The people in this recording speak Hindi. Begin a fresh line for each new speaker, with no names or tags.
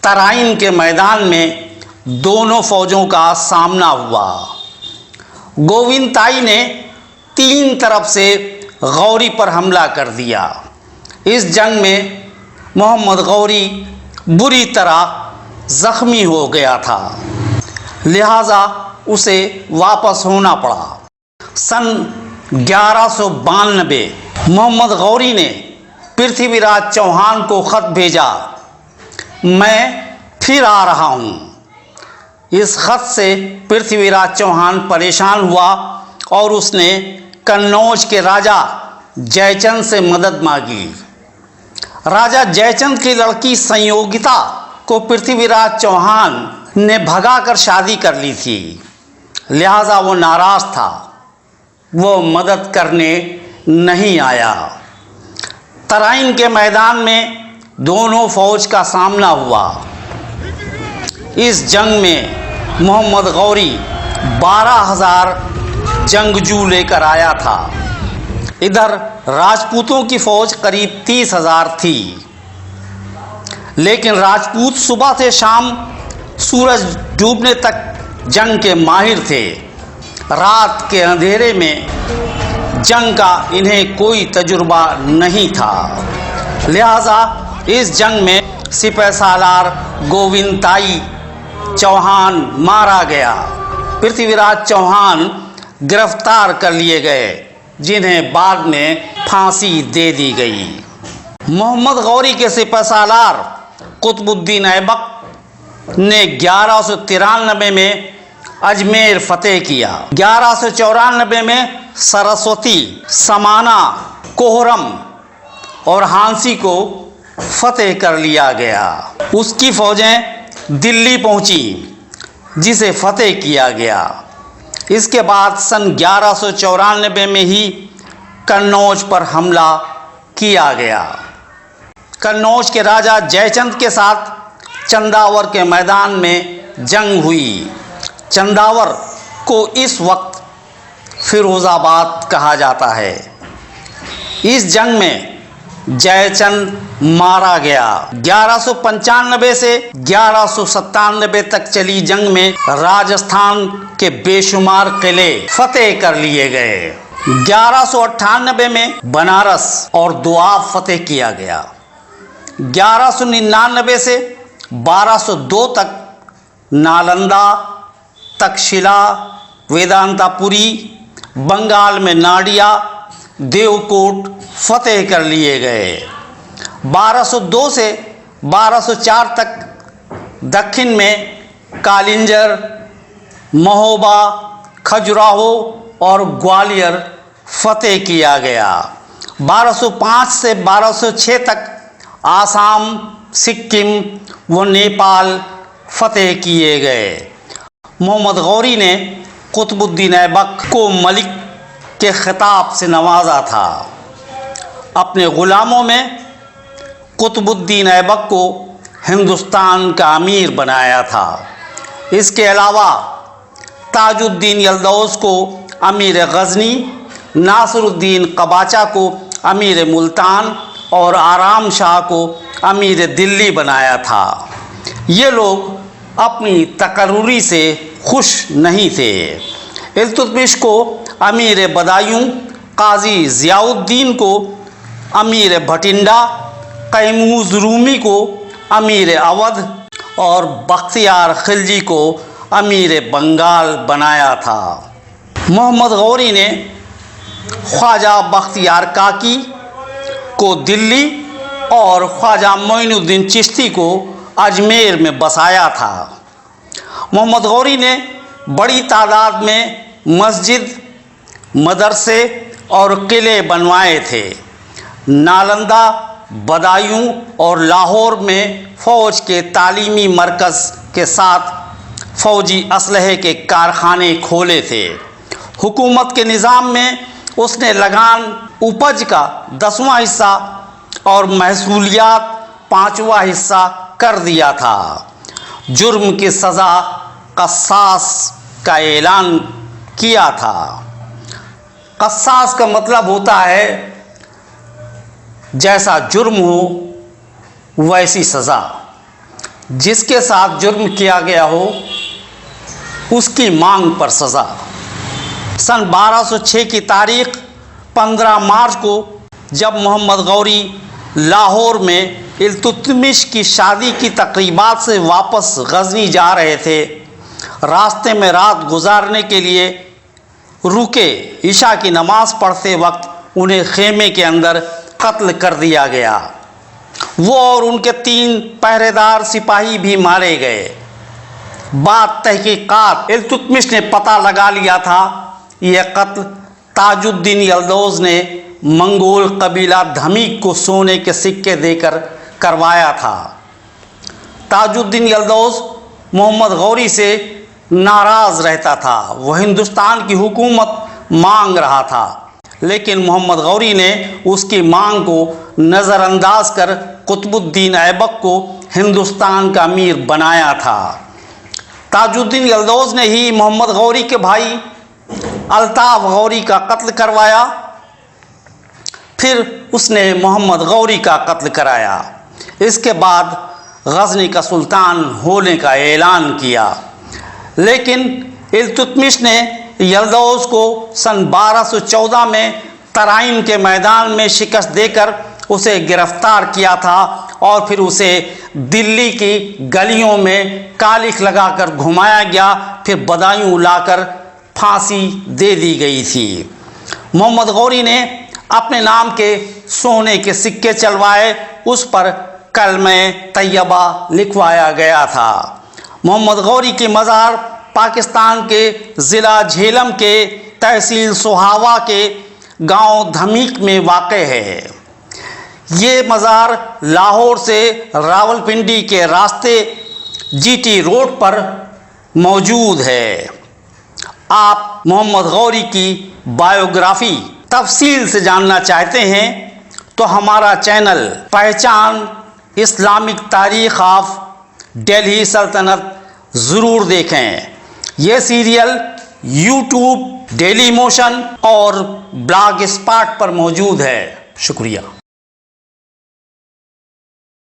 तराइन के मैदान में दोनों फौजों का सामना हुआ। गोविंदताई ने तीन तरफ से गौरी पर हमला कर दिया। इस जंग में मोहम्मद गौरी बुरी तरह जख्मी हो गया था, लिहाजा उसे वापस होना पड़ा। सन 1192 मोहम्मद गौरी ने पृथ्वीराज चौहान को खत भेजा, मैं फिर आ रहा हूँ। इस खत से पृथ्वीराज चौहान परेशान हुआ और उसने कन्नौज के राजा जयचंद से मदद मांगी। राजा जयचंद की लड़की संयोगिता को पृथ्वीराज चौहान ने भगाकर शादी कर ली थी, लिहाजा वो नाराज था, वो मदद करने नहीं आया। तराइन के मैदान में दोनों फौज का सामना हुआ। इस जंग में मोहम्मद गौरी 12,000 जंगजू लेकर आया था। इधर राजपूतों की फौज करीब 30,000 थी, लेकिन राजपूत सुबह से शाम सूरज डूबने तक जंग के माहिर थे। रात के अंधेरे में जंग का इन्हें कोई तजुर्बा नहीं था, लिहाजा इस जंग में सिपहसालार गोविंदताई चौहान मारा गया। पृथ्वीराज चौहान गिरफ्तार कर लिए गए, जिन्हें बाद में फांसी दे दी गई। मोहम्मद गौरी के सिपहसालार कुतुबुद्दीन ऐबक ने 1193 में अजमेर फतेह किया। 1194 में सरस्वती, समाना, कोहरम और हांसी को फतेह कर लिया गया। उसकी फौजें दिल्ली पहुंची, जिसे फतेह किया गया। इसके बाद सन 1194 में ही कन्नौज पर हमला किया गया। कन्नौज के राजा जयचंद के साथ चंदावर के मैदान में जंग हुई। चंदावर को इस वक्त फिरोजाबाद कहा जाता है। इस जंग में जयचंद मारा गया। 1195 से 1197 तक चली जंग में राजस्थान के बेशुमार किले फतेह कर लिए गए। 1198 में बनारस और दोआब फतेह किया गया। 1199 से 1202 तक नालंदा, तक्षशिला, वेदांतापुरी, बंगाल में नाडिया, देवकोट फतेह कर लिए गए। 1202 से 1204 तक दक्षिण में कालिंजर, महोबा, खजुराहो और ग्वालियर फतेह किया गया। 1205 से 1206 तक आसाम, सिक्किम व नेपाल फतेह किए गए। मोहम्मद गौरी ने कुतुबुद्दीन ऐबक को मलिक के खिताब से नवाजा था। अपने ग़ुलामों में कुतुबुद्दीन ऐबक को हिंदुस्तान का अमीर बनाया था। इसके अलावा ताजुद्दीन यल्दौस को अमीर गज़नी, नासिरुद्दीन कबाचा को अमीर मुल्तान और आराम शाह को अमीर दिल्ली बनाया था। ये लोग अपनी तकर्रुरी से खुश नहीं थे। इल्तुतमिश को अमीर बदायूं, काजी ज़ियाउद्दीन को अमीर भटिंडा, कैमूज़ रूमी को अमीर अवध और बख्तियार खिलजी को अमीर बंगाल बनाया था। मोहम्मद गौरी ने ख्वाजा बख्तियार काकी को दिल्ली और ख्वाजा मोइनुद्दीन चिश्ती को अजमेर में बसाया था। मोहम्मद गौरी ने बड़ी तादाद में मस्जिद, मदरसे और किले बनवाए थे। नालंदा, बदायूं और लाहौर में फ़ौज के तालीमी मरकज़ के साथ फ़ौजी असलहे के कारखाने खोले थे। हुकूमत के निज़ाम में उसने लगान उपज का 10वां हिस्सा और महसूलियात 5वां हिस्सा कर दिया था। जुर्म की सज़ा क़सास का ऐलान किया था। क़सास का मतलब होता है जैसा जुर्म हो वैसी सज़ा। जिसके साथ जुर्म किया गया हो उसकी मांग पर सज़ा। सन 1206 की तारीख 15 मार्च को जब मोहम्मद गौरी लाहौर में इल्तुतमिश की शादी की तकरीबात से वापस गजनी जा रहे थे, रास्ते में रात गुजारने के लिए रुके। ईशा की नमाज़ पढ़ते वक्त उन्हें खेमे के अंदर कत्ल कर दिया गया। वो और उनके 3 पहरेदार सिपाही भी मारे गए। बाद तहकीकात इल्तुतमिश ने पता लगा लिया था यह कत्ल ताजुद्दीन यल्दौज़ ने मंगोल कबीला धमीक को सोने के सिक्के देकर करवाया था। ताजुद्दीन यल्दौज़ मोहम्मद गौरी से नाराज़ रहता था। वह हिंदुस्तान की हुकूमत मांग रहा था, लेकिन मोहम्मद गौरी ने उसकी मांग को नज़रअंदाज कर कुतुबुद्दीन ऐबक को हिंदुस्तान का अमीर बनाया था। ताजुद्दीन यल्दौज़ ने ही मोहम्मद गौरी के भाई अल्ताफ़ गौरी का कत्ल करवाया, फिर उसने मोहम्मद गौरी का कत्ल कराया। इसके बाद गजनी का सुल्तान होने का ऐलान किया, लेकिन इल्तुतमिश ने यल्दौज़ को सन 1214 में तराइन के मैदान में शिकस्त देकर उसे गिरफ्तार किया था और फिर उसे दिल्ली की गलियों में कालिख लगाकर घुमाया गया, फिर बदायूं लाकर फांसी दे दी गई थी। मोहम्मद गौरी ने अपने नाम के सोने के सिक्के चलवाए, उस पर कलमे तैयबा लिखवाया गया था। मोहम्मद गौरी की मज़ार पाकिस्तान के ज़िला झेलम के तहसील सोहावा के गांव धमीक में वाक़े है। ये मज़ार लाहौर से रावलपिंडी के रास्ते जीटी रोड पर मौजूद है। आप मोहम्मद गौरी की बायोग्राफ़ी तफसील से जानना चाहते हैं तो हमारा चैनल पहचान इस्लामिक तारीख़ ऑफ दिल्ली सल्तनत ज़रूर देखें। यह सीरियल यूट्यूब, डेली मोशन और ब्लॉग स्पॉट पर मौजूद है। शुक्रिया।